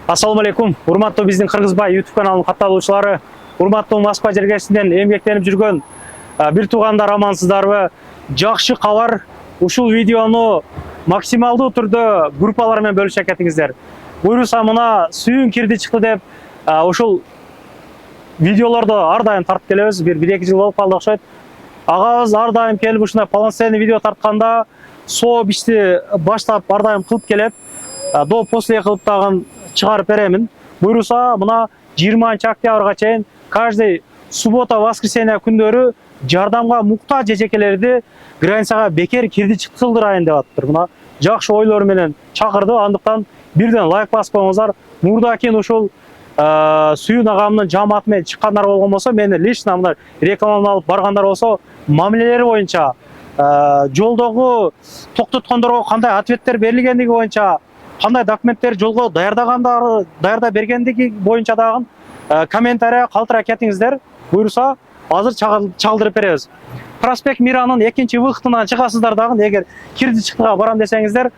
Assalamu alaikum. Урматтуу биздин Кыргызбай YouTube каналынын катталуучулары, урматтуу Москва жергесинен эмгектенип жүргөн бир туугандар амансыздарбы? Жакшы кабар. Ушул видеону максималдуу түрдө группалар менен бөлүшө кетиңиздер. Буюрса мына сүйүн кирди чыкты деп ушул видеолорду ар дайым тартып келебиз. Бир-эки жыл болуп калды окшойт. Агабыз ар дайым келип ушундай полноценный видео тартканда сооп ишти баштап ар дайым кылып келет. До после кылып дагы чыгарып беремин. Буюрса мына 20-октябрга чейин каждый суббота, воскресенье күндөрү жардамга муктаж эжекелерди границага бекер кирди чыкты кылдырайын деп атыптыр. Мына жакшы ойлор менен чакырды. Андыктан бирден лайк басып коюңуздар. Мурдакин ушул сүйүн агамдын жамааты менен чыккандар болгон болсо, мени лично мына рекламаны алып баргандар болсо, мамилелери боюнча, жолдогу токтоткондорго кандай ответтер берилгендиги боюнча, кандай документтер жолго даярдап бергендиги боюнча дагы комментарий калтыра кетиңиздер. Буюрса азыр чалдырып беребиз. Проспект Миранын экинчи выходунан чыгасыздар дагы, эгер кирди чыктыга барам десеңиздер,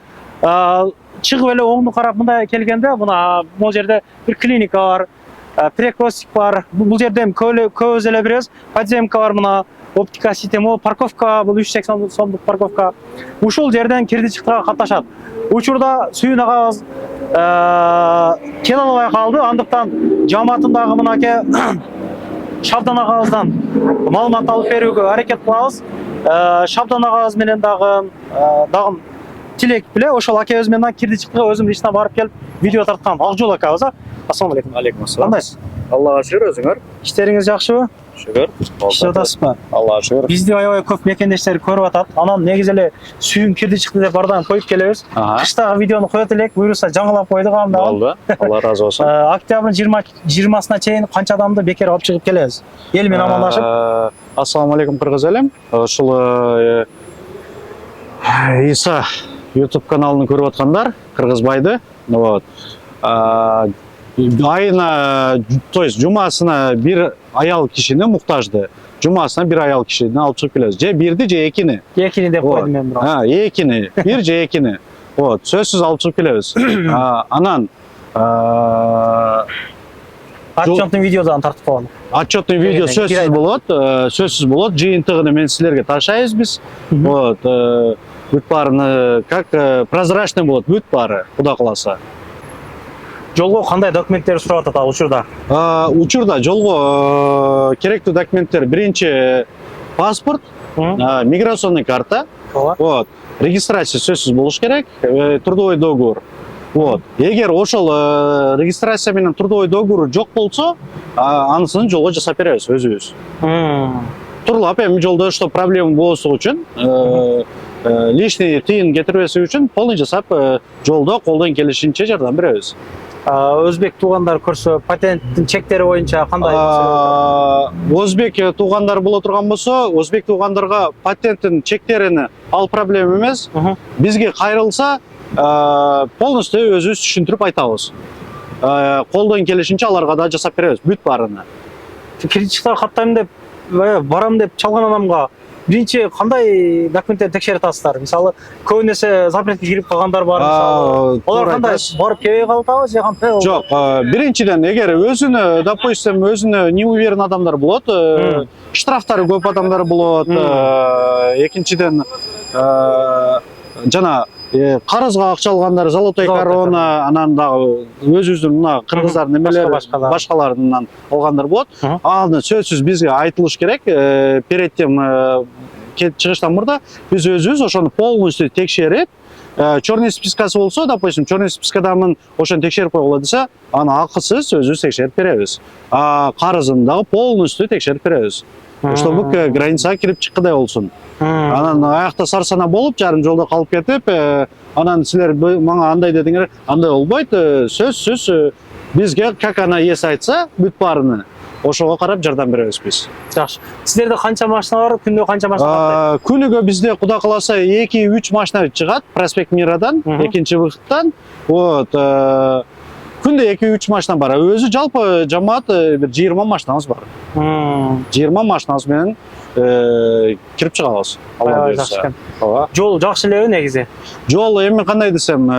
чыгып эле оңду карап мындай келгенде, мына бул жерде бир клиника бар, перекрестик бар. Бул жерде көбүз эле беребиз. Подземка бар, мына оптика система, парковка, бул 380 сомдук парковка. Ушул жерден кирди чыктыга катнашат. Учурда сүйүн агабыз келе албай калды. Андыктан жамаатындагы мынакей Шабдан агабыздан маалымат алып берүүгө аракет кылабыз. Шабдан агабыз менен дагы тилек биле ошол акебиз менен кирди чыктыга өзүм лично барып келип видео тарткам. Акжол акабыз. Ассаламу алейкум. Алейкум ассалам. Кандайсыз? Аллага шүгүр, өзүңөр? Иштериңиз жакшыбы? Шүгүр. Иштеп атасызбы? Аллага шүгүр. Бизди аябай көп мекендештер көрүп атат. Анан негизи эле сүйүн кирди чыкты деп бардам коюп келебиз. Кыштагы видеону коет элек, буюрса жаңылап койдук анда. Болду. Алла разы болсун. Октябрдын 20-сына чейин канча адамды бекер алып чыгып келебиз. Эл менен амандашып. Ассаламу алейкум кыргыз элем. Ушул Иса YouTube каналын көрүп аткандар, Кыргызбайды. Вот. Айына, то есть жумасына бир аял кишини муктажды. Жумасына бир аял кишини алып чыгып келебиз. Же бирди, же экини. Экини деп койдум мен бирок. Экини. Бир же экини. Вот, сөзсүз алып чыгып келебиз. Анан Отчётный видеодан тартып койгон. Отчетный видео сөзсүз болот. Жыйынтыгын мен силерге ташайбыз биз. Вот, бүт баарын как прозрачный болот, бүт баары, Кудай кааласа. Жолго кандай документтер сурап атат учурда? Учурда жолго керектүү документтер биринчи паспорт, миграционный карта, вот, регистрация сөзсүз болуш керек, трудовой договор. Вот. Эгер ошол регистрация менен трудовой договору жок болсо, анысын жолго жасап беребиз өзүбүз. Турлап эми жолдо что проблема болсо үчүн, лишний тыйын кетирбеси үчүн полный жасап жолдо колдон келишинче жардам беребиз. Өзбек туугандар көрсө патенттин чектери боюнча кандай? Өзбек туугандар боло турган болсо, өзбек туугандарга патенттин чектерини ал проблема эмес. Бизге кайрылса, полностью өзүбүз түшүндүрүп айтабыз. Колдон келишинче аларга да жасап беребиз бүт баарына. Кирди чыктыга каттайм деп барам деп чалган адамга биринчи кандай документтерди текшере атасыздар? Мисалы, көбүнесе запретке кирип калгандар бар, мисалы. Олар кандай барып келбей калатабы же кантип? Жок, биринчиден эгер өзүнө, допустим, өзүнө не уверен адамдар болот, штрафтары көп адамдар болот. Экинчиден жана карызга акча алгандар, золотой корона, анан дагы өзүбүздүн мына кыргыздардын немелери башкаларынан алгандар болот. Аны сөзсүз бизге айтылыш керек. Перед тем чыгыштан мурда биз өзүбүз ошону полностью текшерип, черный спискасы болсо, допустим, черный спискадамын ошону текшерип койгула десе, аны акысыз өзүбүз текшерип беребиз. Карызын дагы полностью текшерип беребиз. Чтобы границага кирип чыккыдай болсун. Анан аякта сарсана болуп, жарым жолдо калып кетип, анан силер мага андай дедиңер, андай болбойт. Сөзсүз бизге как она эс айтса, бүт баарыны ошого карап жардам беребиз биз. Жакшы. Силерде канча машина бар? Күндө канча машина каттайт? Күнүгө бизде Кудай кааласа 2-3 машина чыгат, проспект Мирадан, экинчи выходтан. Вот, күндө 2-3 машина бар. Өзү жалпы жамаат бир 20 машинабыз бар. 20 машинабыз менен кирип чыгабыз. Жол жакшы элеби негизи? Жол эми кандай десем,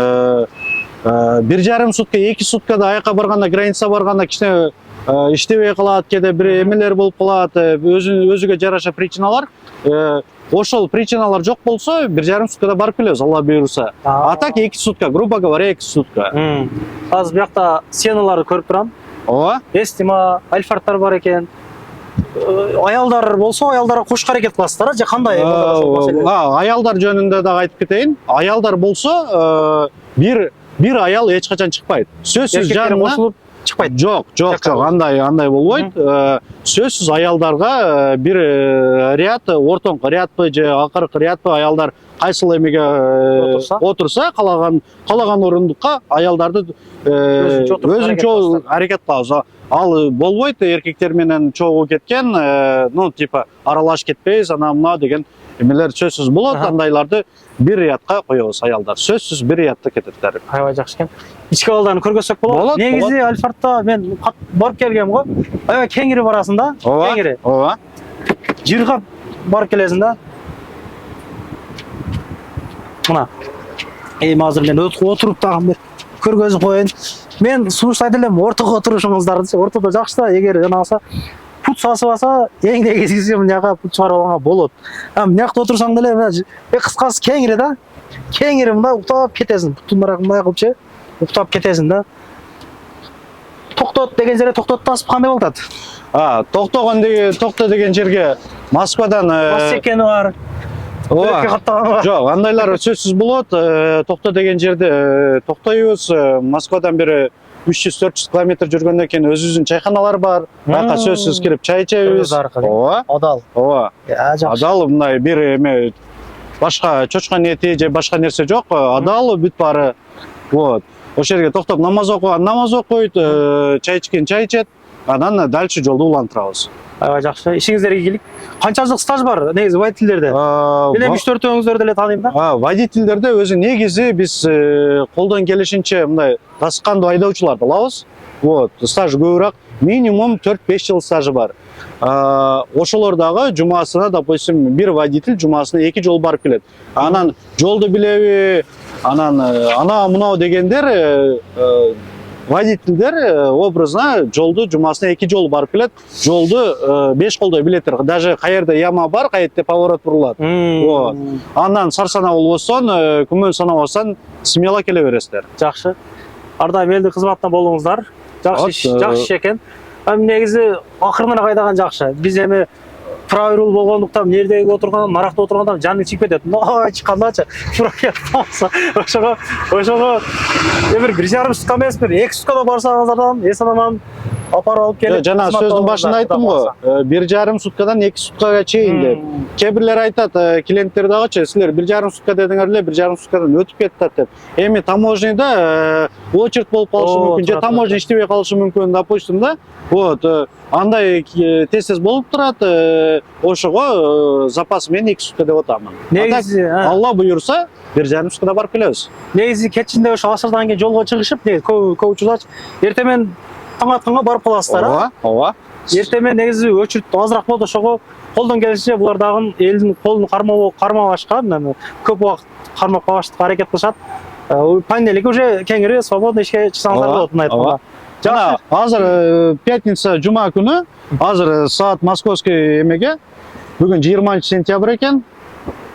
1,5 сутка 2 суткада аяққа барғанда граница барғанда кішкене иштебей калат, кээде бир эмелер болуп калат, өзүгө жараша причиналар. Ошол причиналар жок болсо 1,5 суткада барып келебиз, Алла буйруса. А так 2 сутка, грубо говоря, 2 сутка. Азыр биякта сеналарды көрүп турам. Ооба. Эстима, Альфардтар бар экен. Аялдар болсо, аялдарга кош аракет кыласыздар, же кандай? Аялдар жөнүндө да айтып кетейин. Аялдар болсо, бир аял эч качан чыкпайт. Сөзсүз жанына кошулуп чыкпайт. Жок, андай болбойт. Сөзсүз аялдарга бир ряд, ортоңку рядпы же акыркы рядпы аялдар кайсыл эмеге отурса, калаган орундукка аялдарды өзүнчө аракет кылабыз. Ал болбойт, эркектер менен чогуу кеткен, ну типа аралаш кетпейбиз, ана мына деген эмелер сөзсүз болот. Андайларды бир рядка коебуз аялдар. Сөзсүз бир рядта кететтер. Аябай жакшы экен. Ички абалдарын көргөзсөк болот. Негизи Альфардта мен барып келгем го. Аябай кеңири барасың да. Кеңири. Ооба. Жыргап барып келесиң да. Мына. Азыр мен отуруп тагын бир көргөзүп коеюн. Мен сунуштайт элем, ортого отурушуңуздарды. Ортодо жакшы да, эгер жанагысы пут сасып алса, эң негизгиси мынага пут чыгарып алганга болот. Мынакта отурсаң деле, кыскасы кеңири да. Кеңири мындай уктап кетесиң. Путтун мындай кылыпчы, уктап кетесиң да. Токтот деген жерде токтот тасып кандай болот? Токто деген жерге Москвадан Бассекени бар. Жок, андайлар сөзсүз болот. Токто деген жерде токтойбуз. Москвадан бери 300-400 километр жүргөндөн кийин өзүбүздүн чайканалар бар. Аяка сөзсүз кирип чай ичебиз. Ооба. Адал. Ооба. Адал мындай бир эме башка чочкон эти же башка нерсе жок. Адал бүт баары. Вот. Ошол жерге токтоп намаз окуйт, чай ичкен чай ичет. Анан дальше жолду улантырабыз. Аябай жакшы. Ишиңиздерге ийгилик. Канча жыл стаж бар негизи водительдерде? Мен 3-4-өңүздөрдү деле тааныйм да. Водительдерде өзү негизи биз колдон келишинче мындай таскандуу айдоочуларды алабыз. Вот, стаж көбүрөөк, минимум 4-5 жыл стажы бар. Ошолор дагы жумасына, допустим, бир водитель жумасына 2 жол барып келет. Анан жолду билеби, анан ана мынау дегендер водительдер образно жолду жумасына 2 жол барып келет. Жолду 5 колдой билеттер. Даже каерде яма бар, каерде поворот бурулат. Вот. Андан сарсана болбостон, күмөн санабастан смело келе бересиздер. Жакшы. Ардайым элдин кызматында болуңуздар. Жакшы экен. Негизи акырыныраак айдаган жакшы. Биз эми правил болгондуктан нерде отурган, наракта отурганда жаның чыгып кетет. Чыккандачы ошого бир 1,5 сутка эмес, бир 2 суткада барсаңыздардан эс-аман апарып алып келип. Жана сөздүн башында айттым го, 1,5 суткадан 2 суткага чейин деп. Кээ бирлер айтат, клиенттер дагычы, силер 1,5 сутка дедиңер эле, 1,5 суткадан өтүп кетет деп. Эми таможняда очередь болуп калышы мүмкүн, же таможня иштебей калышы мүмкүн, допустим да. Вот, андай тез болуп турат, ошого запас менен 2 сутка деп атамын. Негизи Алла буйруса 1,5 суткада барып келебиз. Негизи кетичинде ошо асырдан кийин жолго чыгышып, көп учурда эртемен таң атканга барып каласыздар. Ооба. Эртемен негизи очередь азыраак болот, ошого колдон келишинче булар дагы элдин колун кармабашка, көп убакыт кармап калышка аракет кылышат. Понедельник уже кеңири свободно ишке чыксаңыздар болот, мындай айтканда. Жана азыр пятница, жума күнү, азыр саат московский эмеге, бүгүн 20 сентябрь экен,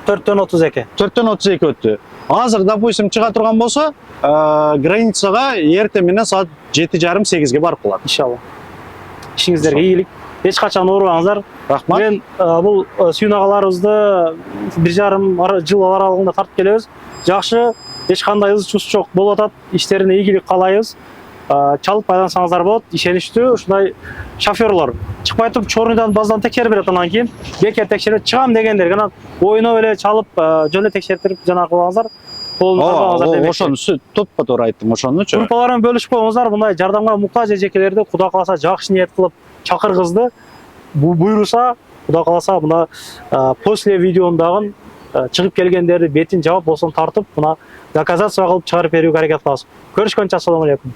4:32. 4:32 өттү. Азыр, допустим, чыга турган болсо, границага эртең менен саат 7:30-8-ге барып калат. Иншалла. Ишиңиздерге ийгилик. Эч качан оорубаңыздар. Рахмат. Мен бул сүйүн агаларыбызды 1,5 жыл аралыгында тартып келебиз. Жакшы, эч кандай ыз-чус жок болуп атат. Иштерине ийгилик каалайбыз. Чалып байлансаңыздар болот. Ишеничтүү ушундай шофёрлор чыкпай туруп чорныйдан баздан текшерип берет, анан кийин бекер текшерип чыгам дегендер анан ойноп эле чалып жөн эле текшертирип жанагы кылбаңыздар. Колун кармаңыздар демекчи. Ошону топпо туура айттым, ошонучу. Группалар менен бөлүшүп коюңуздар, мындай жардамга муктаж эжекелерди Кудай кааласа жакшы ниет кылып чакыргызды. Буйруса, Кудай кааласа мына после видеонун дагы чыгып келгендерди бетин жабып болсун тартып, мына доказация кылып чыгарып берүүгө аракет кылабыз. Көрүшкөнчө, ассаламу алейкум.